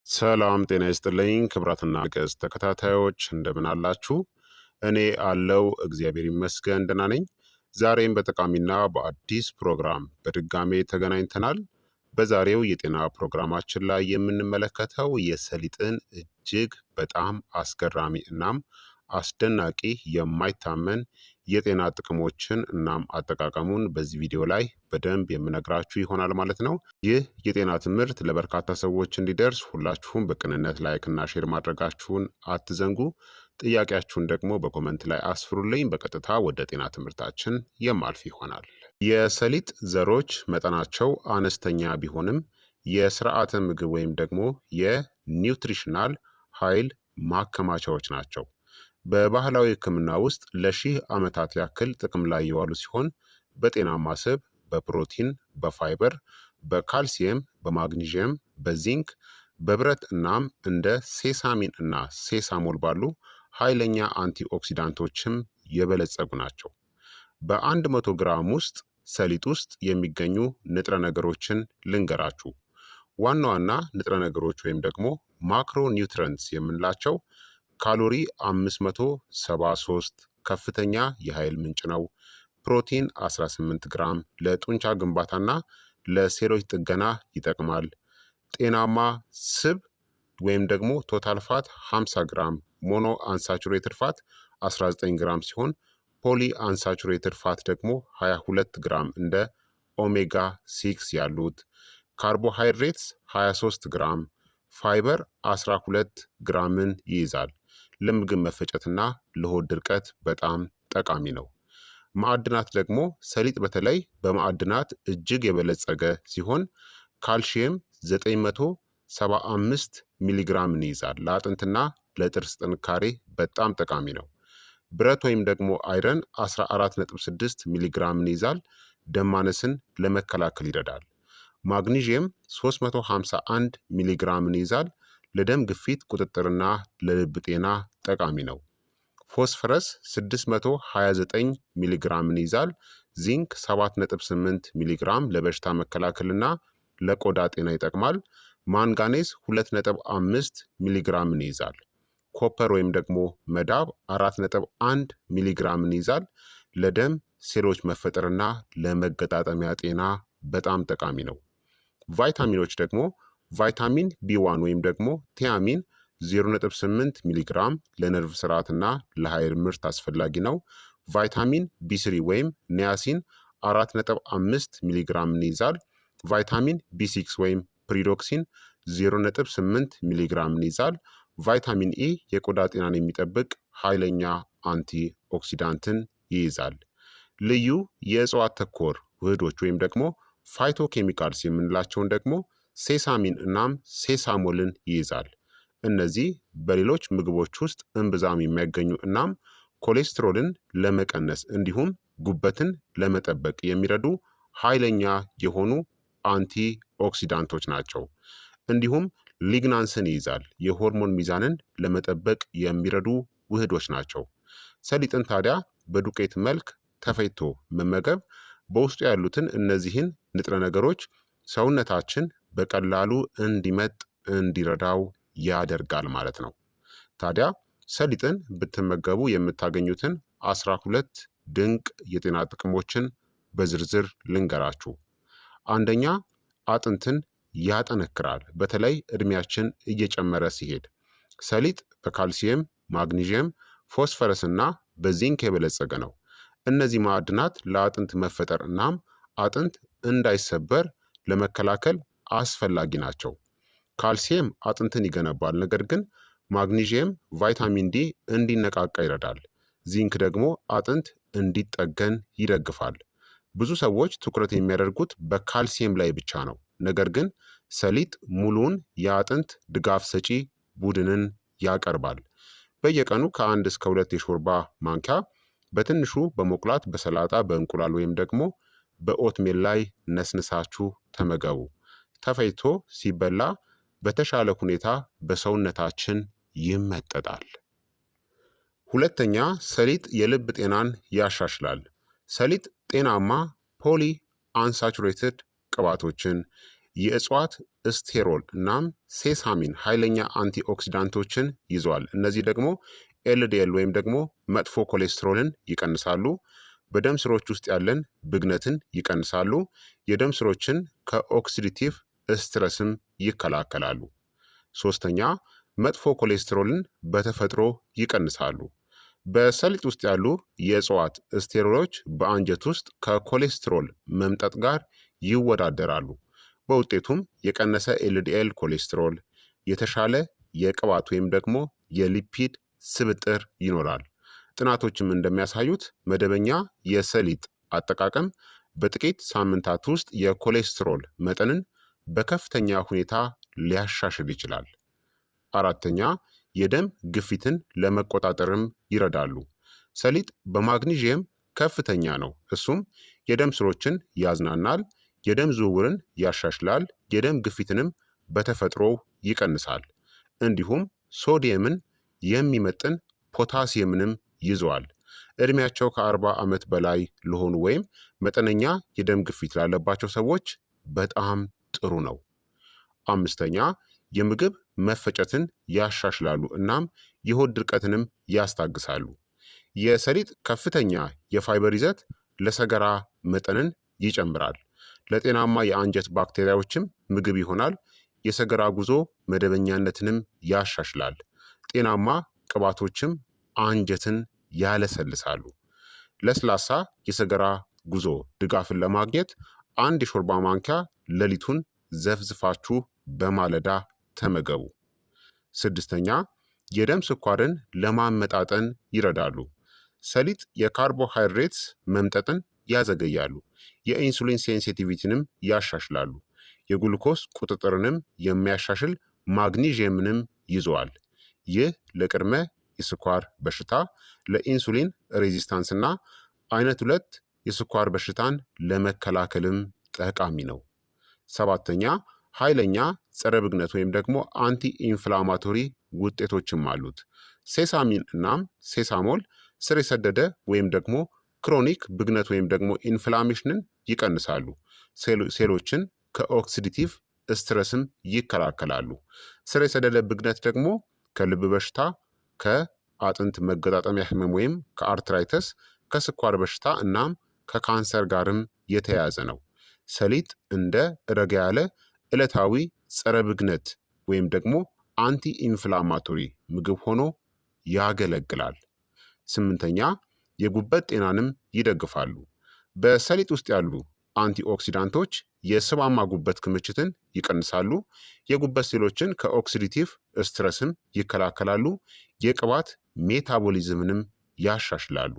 ሰላም ጤና ይስጥልኝ ክብራትና ገጽ ተከታታዮች እንደምን አላችሁ? እኔ አለው እግዚአብሔር ይመስገን ደህና ነኝ። ዛሬም በጠቃሚና በአዲስ ፕሮግራም በድጋሜ ተገናኝተናል። በዛሬው የጤና ፕሮግራማችን ላይ የምንመለከተው የሰሊጥን እጅግ በጣም አስገራሚ እናም አስደናቂ የማይታመን የጤና ጥቅሞችን እናም አጠቃቀሙን በዚህ ቪዲዮ ላይ በደንብ የምነግራችሁ ይሆናል ማለት ነው። ይህ የጤና ትምህርት ለበርካታ ሰዎች እንዲደርስ ሁላችሁም በቅንነት ላይክ እና ሼር ማድረጋችሁን አትዘንጉ። ጥያቄያችሁን ደግሞ በኮመንት ላይ አስፍሩልኝ። በቀጥታ ወደ ጤና ትምህርታችን የማልፍ ይሆናል። የሰሊጥ ዘሮች መጠናቸው አነስተኛ ቢሆንም የስርዓተ ምግብ ወይም ደግሞ የኒውትሪሽናል ኃይል ማከማቻዎች ናቸው። በባህላዊ ሕክምና ውስጥ ለሺህ ዓመታት ያክል ጥቅም ላይ የዋሉ ሲሆን በጤናማ ስብ፣ በፕሮቲን፣ በፋይበር፣ በካልሲየም፣ በማግኒዥየም፣ በዚንክ፣ በብረት እናም እንደ ሴሳሚን እና ሴሳሞል ባሉ ኃይለኛ አንቲኦክሲዳንቶችም የበለጸጉ ናቸው። በ100 ግራም ውስጥ ሰሊጥ ውስጥ የሚገኙ ንጥረ ነገሮችን ልንገራችሁ። ዋና ዋና ንጥረ ነገሮች ወይም ደግሞ ማክሮ ኒውትረንትስ የምንላቸው ካሎሪ 573 ከፍተኛ የኃይል ምንጭ ነው። ፕሮቲን 18 ግራም ለጡንቻ ግንባታና ለሴሎች ጥገና ይጠቅማል። ጤናማ ስብ ወይም ደግሞ ቶታል ፋት 50 ግራም፣ ሞኖ አንሳቹሬትድ ፋት 19 ግራም ሲሆን ፖሊ አንሳቹሬትድ ፋት ደግሞ 22 ግራም እንደ ኦሜጋ 6 ያሉት። ካርቦሃይድሬትስ 23 ግራም፣ ፋይበር 12 ግራምን ይይዛል። ለምግብ መፈጨትና ለሆድ ድርቀት በጣም ጠቃሚ ነው። ማዕድናት ደግሞ ሰሊጥ በተለይ በማዕድናት እጅግ የበለጸገ ሲሆን ካልሽየም 975 ሚሊግራምን ይይዛል። ለአጥንትና ለጥርስ ጥንካሬ በጣም ጠቃሚ ነው። ብረት ወይም ደግሞ አይረን 14.6 ሚሊግራምን ይይዛል። ደም ማነስን ለመከላከል ይረዳል። ማግኒዥየም 351 ሚሊግራምን ይይዛል። ለደም ግፊት ቁጥጥርና ለልብ ጤና ጠቃሚ ነው። ፎስፈረስ 629 ሚሊግራምን ይይዛል። ዚንክ 7.8 ሚሊግራም ለበሽታ መከላከልና ለቆዳ ጤና ይጠቅማል። ማንጋኔዝ 2.5 ሚሊግራምን ይይዛል። ኮፐር ወይም ደግሞ መዳብ 4.1 ሚሊግራምን ይይዛል። ለደም ሴሎች መፈጠርና ለመገጣጠሚያ ጤና በጣም ጠቃሚ ነው። ቫይታሚኖች ደግሞ ቫይታሚን ቢ1 ወይም ደግሞ ቲያሚን 0.8 ሚሊግራም ለነርቭ ስርዓትና ለኃይል ምርት አስፈላጊ ነው። ቫይታሚን ቢ3 ወይም ኒያሲን 4.5 ሚሊግራምን ይይዛል። ቫይታሚን ቢ6 ወይም ፕሪዶክሲን 0.8 ሚሊግራምን ይይዛል። ቫይታሚን ኢ የቆዳ ጤናን የሚጠብቅ ኃይለኛ አንቲ ኦክሲዳንትን ይይዛል። ልዩ የእጽዋት ተኮር ውህዶች ወይም ደግሞ ፋይቶ ኬሚካልስ የምንላቸውን ደግሞ ሴሳሚን እናም ሴሳሞልን ይይዛል። እነዚህ በሌሎች ምግቦች ውስጥ እምብዛም የሚያገኙ እናም ኮሌስትሮልን ለመቀነስ እንዲሁም ጉበትን ለመጠበቅ የሚረዱ ኃይለኛ የሆኑ አንቲ ኦክሲዳንቶች ናቸው። እንዲሁም ሊግናንስን ይይዛል። የሆርሞን ሚዛንን ለመጠበቅ የሚረዱ ውህዶች ናቸው። ሰሊጥን ታዲያ በዱቄት መልክ ተፈጭቶ መመገብ በውስጡ ያሉትን እነዚህን ንጥረ ነገሮች ሰውነታችን በቀላሉ እንዲመጥ እንዲረዳው ያደርጋል ማለት ነው። ታዲያ ሰሊጥን ብትመገቡ የምታገኙትን 12 ድንቅ የጤና ጥቅሞችን በዝርዝር ልንገራችሁ። አንደኛ፣ አጥንትን ያጠነክራል። በተለይ እድሜያችን እየጨመረ ሲሄድ ሰሊጥ በካልሲየም፣ ማግኒዥየም፣ ፎስፈረስ እና በዚንክ የበለጸገ ነው። እነዚህ ማዕድናት ለአጥንት መፈጠር እናም አጥንት እንዳይሰበር ለመከላከል አስፈላጊ ናቸው። ካልሲየም አጥንትን ይገነባል፣ ነገር ግን ማግኒዥየም ቫይታሚን ዲ እንዲነቃቃ ይረዳል። ዚንክ ደግሞ አጥንት እንዲጠገን ይደግፋል። ብዙ ሰዎች ትኩረት የሚያደርጉት በካልሲየም ላይ ብቻ ነው፣ ነገር ግን ሰሊጥ ሙሉውን የአጥንት ድጋፍ ሰጪ ቡድንን ያቀርባል። በየቀኑ ከ1 እስከ 2 የሾርባ ማንኪያ በትንሹ በመቁላት በሰላጣ በእንቁላል ወይም ደግሞ በኦትሜል ላይ ነስንሳችሁ ተመገቡ። ተፈጭቶ ሲበላ በተሻለ ሁኔታ በሰውነታችን ይመጠጣል። ሁለተኛ፣ ሰሊጥ የልብ ጤናን ያሻሽላል። ሰሊጥ ጤናማ ፖሊ አንሳቹሬትድ ቅባቶችን፣ የእጽዋት ስቴሮል እናም ሴሳሚን ኃይለኛ አንቲኦክሲዳንቶችን ይዘዋል። እነዚህ ደግሞ ኤልዲኤል ወይም ደግሞ መጥፎ ኮሌስትሮልን ይቀንሳሉ። በደም ስሮች ውስጥ ያለን ብግነትን ይቀንሳሉ። የደም ስሮችን ከኦክሲዲቲቭ ስትረስም ይከላከላሉ። ሶስተኛ መጥፎ ኮሌስትሮልን በተፈጥሮ ይቀንሳሉ። በሰሊጥ ውስጥ ያሉ የእጽዋት ስቴሮሎች በአንጀት ውስጥ ከኮሌስትሮል መምጠጥ ጋር ይወዳደራሉ። በውጤቱም የቀነሰ ኤልዲኤል ኮሌስትሮል፣ የተሻለ የቅባት ወይም ደግሞ የሊፒድ ስብጥር ይኖራል። ጥናቶችም እንደሚያሳዩት መደበኛ የሰሊጥ አጠቃቀም በጥቂት ሳምንታት ውስጥ የኮሌስትሮል መጠንን በከፍተኛ ሁኔታ ሊያሻሽል ይችላል። አራተኛ የደም ግፊትን ለመቆጣጠርም ይረዳሉ። ሰሊጥ በማግኒዥየም ከፍተኛ ነው። እሱም የደም ስሮችን ያዝናናል፣ የደም ዝውውርን ያሻሽላል፣ የደም ግፊትንም በተፈጥሮው ይቀንሳል። እንዲሁም ሶዲየምን የሚመጥን ፖታሲየምንም ይዘዋል። ዕድሜያቸው ከ40 ዓመት በላይ ለሆኑ ወይም መጠነኛ የደም ግፊት ላለባቸው ሰዎች በጣም ጥሩ ነው። አምስተኛ የምግብ መፈጨትን ያሻሽላሉ እናም የሆድ ድርቀትንም ያስታግሳሉ። የሰሊጥ ከፍተኛ የፋይበር ይዘት ለሰገራ መጠንን ይጨምራል። ለጤናማ የአንጀት ባክቴሪያዎችም ምግብ ይሆናል። የሰገራ ጉዞ መደበኛነትንም ያሻሽላል። ጤናማ ቅባቶችም አንጀትን ያለሰልሳሉ። ለስላሳ የሰገራ ጉዞ ድጋፍን ለማግኘት አንድ የሾርባ ማንኪያ ሌሊቱን ዘፍዝፋችሁ በማለዳ ተመገቡ። ስድስተኛ የደም ስኳርን ለማመጣጠን ይረዳሉ። ሰሊጥ የካርቦሃይድሬትስ መምጠጥን ያዘገያሉ። የኢንሱሊን ሴንሲቲቪቲንም ያሻሽላሉ። የግሉኮስ ቁጥጥርንም የሚያሻሽል ማግኒዥየምንም ይዘዋል። ይህ ለቅድመ የስኳር በሽታ፣ ለኢንሱሊን ሬዚስታንስ እና አይነት 2 የስኳር በሽታን ለመከላከልም ጠቃሚ ነው። ሰባተኛ ኃይለኛ ጸረ ብግነት ወይም ደግሞ አንቲ ኢንፍላማቶሪ ውጤቶችም አሉት። ሴሳሚን እናም ሴሳሞል ስር የሰደደ ወይም ደግሞ ክሮኒክ ብግነት ወይም ደግሞ ኢንፍላሜሽንን ይቀንሳሉ። ሴሎችን ከኦክሲዲቲቭ ስትረስም ይከላከላሉ። ስር የሰደደ ብግነት ደግሞ ከልብ በሽታ፣ ከአጥንት መገጣጠሚያ ህመም ወይም ከአርትራይተስ፣ ከስኳር በሽታ እናም ከካንሰር ጋርም የተያያዘ ነው። ሰሊጥ እንደ ረጋ ያለ ዕለታዊ ጸረ ብግነት ወይም ደግሞ አንቲ ኢንፍላማቶሪ ምግብ ሆኖ ያገለግላል። ስምንተኛ የጉበት ጤናንም ይደግፋሉ። በሰሊጥ ውስጥ ያሉ አንቲኦክሲዳንቶች የስባማ ጉበት ክምችትን ይቀንሳሉ። የጉበት ሴሎችን ከኦክሲዲቲቭ ስትረስም ይከላከላሉ። የቅባት ሜታቦሊዝምንም ያሻሽላሉ።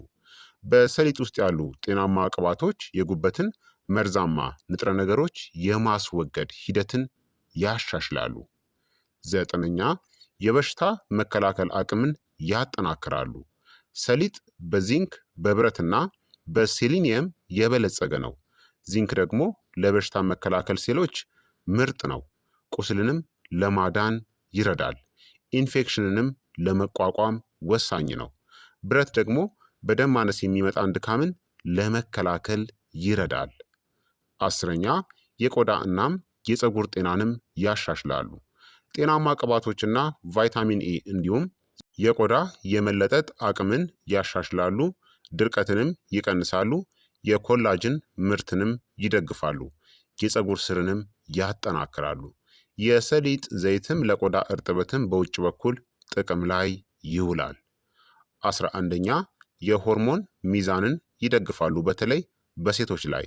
በሰሊጥ ውስጥ ያሉ ጤናማ ቅባቶች የጉበትን መርዛማ ንጥረ ነገሮች የማስወገድ ሂደትን ያሻሽላሉ። ዘጠነኛ የበሽታ መከላከል አቅምን ያጠናክራሉ። ሰሊጥ በዚንክ በብረትና በሴሊኒየም የበለጸገ ነው። ዚንክ ደግሞ ለበሽታ መከላከል ሴሎች ምርጥ ነው። ቁስልንም ለማዳን ይረዳል። ኢንፌክሽንንም ለመቋቋም ወሳኝ ነው። ብረት ደግሞ በደም ማነስ የሚመጣን ድካምን ለመከላከል ይረዳል። አስረኛ የቆዳ እናም የፀጉር ጤናንም ያሻሽላሉ። ጤናማ ቅባቶችና ቫይታሚን ኢ እንዲሁም የቆዳ የመለጠጥ አቅምን ያሻሽላሉ። ድርቀትንም ይቀንሳሉ። የኮላጅን ምርትንም ይደግፋሉ። የፀጉር ስርንም ያጠናክራሉ። የሰሊጥ ዘይትም ለቆዳ እርጥበትም በውጭ በኩል ጥቅም ላይ ይውላል። 11ኛ የሆርሞን ሚዛንን ይደግፋሉ፣ በተለይ በሴቶች ላይ።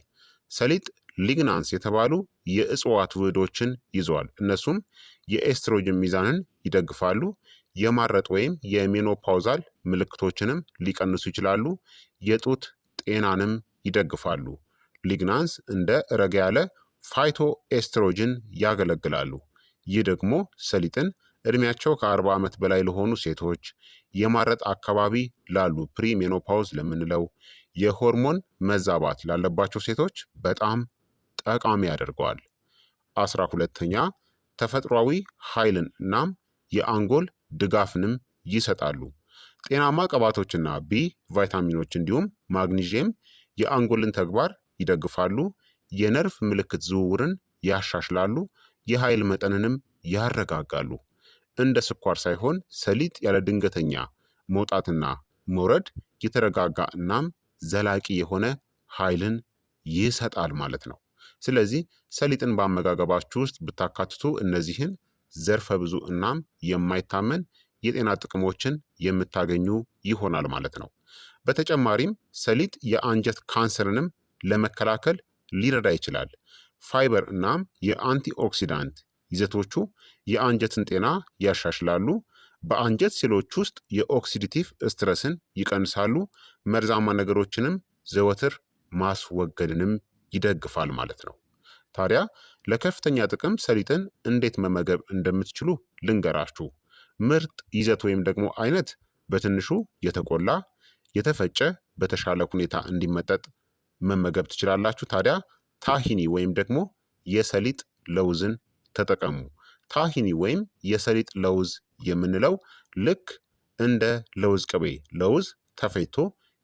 ሰሊጥ ሊግናንስ የተባሉ የእጽዋት ውህዶችን ይዘዋል። እነሱም የኤስትሮጅን ሚዛንን ይደግፋሉ። የማረጥ ወይም የሜኖፓውዛል ምልክቶችንም ሊቀንሱ ይችላሉ። የጡት ጤናንም ይደግፋሉ። ሊግናንስ እንደ ረጋ ያለ ፋይቶ ኤስትሮጅን ያገለግላሉ። ይህ ደግሞ ሰሊጥን እድሜያቸው ከ40 ዓመት በላይ ለሆኑ ሴቶች፣ የማረጥ አካባቢ ላሉ ፕሪሜኖፓውዝ ለምንለው የሆርሞን መዛባት ላለባቸው ሴቶች በጣም ጠቃሚ ያደርገዋል። 12ኛ ተፈጥሯዊ ኃይልን እናም የአንጎል ድጋፍንም ይሰጣሉ። ጤናማ ቅባቶችና ቢ ቫይታሚኖች እንዲሁም ማግኒዥየም የአንጎልን ተግባር ይደግፋሉ። የነርቭ ምልክት ዝውውርን ያሻሽላሉ፣ የኃይል መጠንንም ያረጋጋሉ። እንደ ስኳር ሳይሆን ሰሊጥ ያለ ድንገተኛ መውጣትና መውረድ የተረጋጋ እናም ዘላቂ የሆነ ኃይልን ይሰጣል ማለት ነው። ስለዚህ ሰሊጥን በአመጋገባችሁ ውስጥ ብታካትቱ እነዚህን ዘርፈ ብዙ እናም የማይታመን የጤና ጥቅሞችን የምታገኙ ይሆናል ማለት ነው። በተጨማሪም ሰሊጥ የአንጀት ካንሰርንም ለመከላከል ሊረዳ ይችላል። ፋይበር እናም የአንቲኦክሲዳንት ይዘቶቹ የአንጀትን ጤና ያሻሽላሉ፣ በአንጀት ሴሎች ውስጥ የኦክሲዲቲቭ ስትረስን ይቀንሳሉ፣ መርዛማ ነገሮችንም ዘወትር ማስወገድንም ይደግፋል ማለት ነው። ታዲያ ለከፍተኛ ጥቅም ሰሊጥን እንዴት መመገብ እንደምትችሉ ልንገራችሁ። ምርጥ ይዘት ወይም ደግሞ አይነት በትንሹ የተቆላ የተፈጨ በተሻለ ሁኔታ እንዲመጠጥ መመገብ ትችላላችሁ። ታዲያ ታሂኒ ወይም ደግሞ የሰሊጥ ለውዝን ተጠቀሙ። ታሂኒ ወይም የሰሊጥ ለውዝ የምንለው ልክ እንደ ለውዝ ቅቤ፣ ለውዝ ተፈጭቶ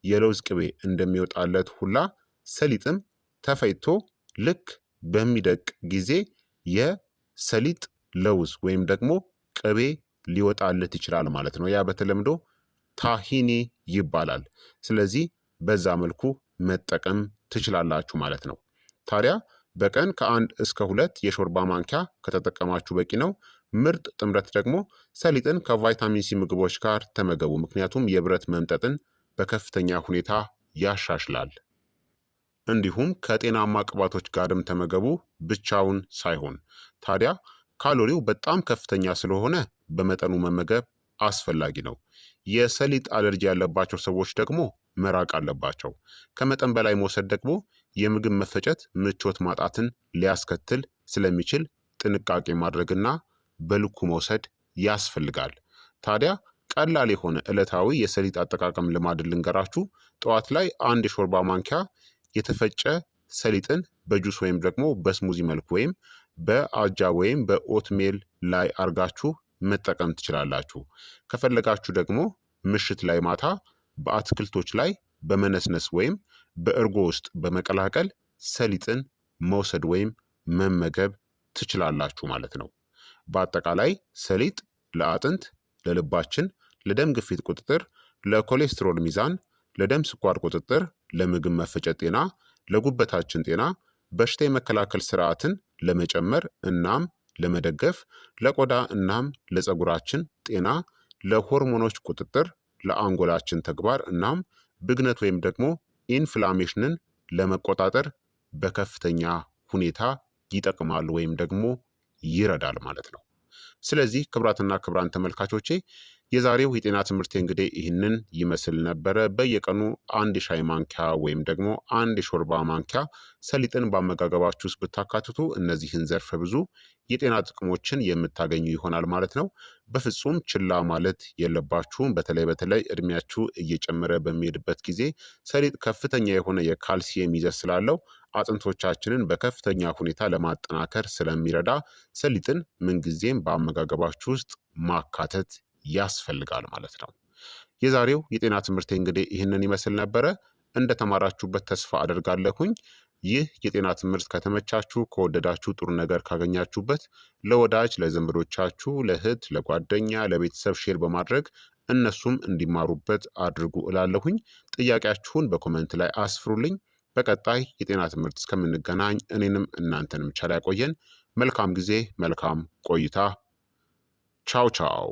የለውዝ ቅቤ እንደሚወጣለት ሁላ ሰሊጥም ተፈጭቶ ልክ በሚደቅ ጊዜ የሰሊጥ ለውዝ ወይም ደግሞ ቅቤ ሊወጣለት ይችላል ማለት ነው። ያ በተለምዶ ታሂኒ ይባላል። ስለዚህ በዛ መልኩ መጠቀም ትችላላችሁ ማለት ነው። ታዲያ በቀን ከ1 እስከ 2 የሾርባ ማንኪያ ከተጠቀማችሁ በቂ ነው። ምርጥ ጥምረት ደግሞ ሰሊጥን ከቫይታሚን ሲ ምግቦች ጋር ተመገቡ፣ ምክንያቱም የብረት መምጠጥን በከፍተኛ ሁኔታ ያሻሽላል። እንዲሁም ከጤናማ ቅባቶች ጋርም ተመገቡ፣ ብቻውን ሳይሆን። ታዲያ ካሎሪው በጣም ከፍተኛ ስለሆነ በመጠኑ መመገብ አስፈላጊ ነው። የሰሊጥ አለርጂ ያለባቸው ሰዎች ደግሞ መራቅ አለባቸው። ከመጠን በላይ መውሰድ ደግሞ የምግብ መፈጨት ምቾት ማጣትን ሊያስከትል ስለሚችል ጥንቃቄ ማድረግና በልኩ መውሰድ ያስፈልጋል። ታዲያ ቀላል የሆነ ዕለታዊ የሰሊጥ አጠቃቀም ልማድ ልንገራችሁ። ጠዋት ላይ 1 የሾርባ ማንኪያ የተፈጨ ሰሊጥን በጁስ ወይም ደግሞ በስሙዚ መልኩ ወይም በአጃ ወይም በኦትሜል ላይ አርጋችሁ መጠቀም ትችላላችሁ። ከፈለጋችሁ ደግሞ ምሽት ላይ ማታ በአትክልቶች ላይ በመነስነስ ወይም በእርጎ ውስጥ በመቀላቀል ሰሊጥን መውሰድ ወይም መመገብ ትችላላችሁ ማለት ነው። በአጠቃላይ ሰሊጥ ለአጥንት፣ ለልባችን፣ ለደም ግፊት ቁጥጥር፣ ለኮሌስትሮል ሚዛን፣ ለደም ስኳር ቁጥጥር፣ ለምግብ መፈጨት ጤና፣ ለጉበታችን ጤና፣ በሽታ የመከላከል ስርዓትን ለመጨመር እናም ለመደገፍ፣ ለቆዳ እናም ለፀጉራችን ጤና፣ ለሆርሞኖች ቁጥጥር፣ ለአንጎላችን ተግባር እናም ብግነት ወይም ደግሞ ኢንፍላሜሽንን ለመቆጣጠር በከፍተኛ ሁኔታ ይጠቅማል ወይም ደግሞ ይረዳል ማለት ነው። ስለዚህ ክቡራትና ክቡራን ተመልካቾቼ የዛሬው የጤና ትምህርት እንግዲህ ይህንን ይመስል ነበረ። በየቀኑ 1 የሻይ ማንኪያ ወይም ደግሞ 1 የሾርባ ማንኪያ ሰሊጥን በአመጋገባችሁ ውስጥ ብታካትቱ እነዚህን ዘርፈ ብዙ የጤና ጥቅሞችን የምታገኙ ይሆናል ማለት ነው። በፍጹም ችላ ማለት የለባችሁም። በተለይ እድሜያችሁ እየጨመረ በሚሄድበት ጊዜ ሰሊጥ ከፍተኛ የሆነ የካልሲየም ይዘት ስላለው አጥንቶቻችንን በከፍተኛ ሁኔታ ለማጠናከር ስለሚረዳ ሰሊጥን ምንጊዜም በአመጋገባችሁ ውስጥ ማካተት ያስፈልጋል ማለት ነው። የዛሬው የጤና ትምህርት እንግዲህ ይህንን ይመስል ነበረ። እንደተማራችሁበት ተስፋ አደርጋለሁኝ። ይህ የጤና ትምህርት ከተመቻችሁ፣ ከወደዳችሁ፣ ጥሩ ነገር ካገኛችሁበት ለወዳጅ ለዘመዶቻችሁ፣ ለእህት፣ ለጓደኛ፣ ለቤተሰብ ሼር በማድረግ እነሱም እንዲማሩበት አድርጉ እላለሁኝ። ጥያቄያችሁን በኮመንት ላይ አስፍሩልኝ። በቀጣይ የጤና ትምህርት እስከምንገናኝ እኔንም እናንተንም ቸር ያቆየን። መልካም ጊዜ፣ መልካም ቆይታ። ቻው ቻው።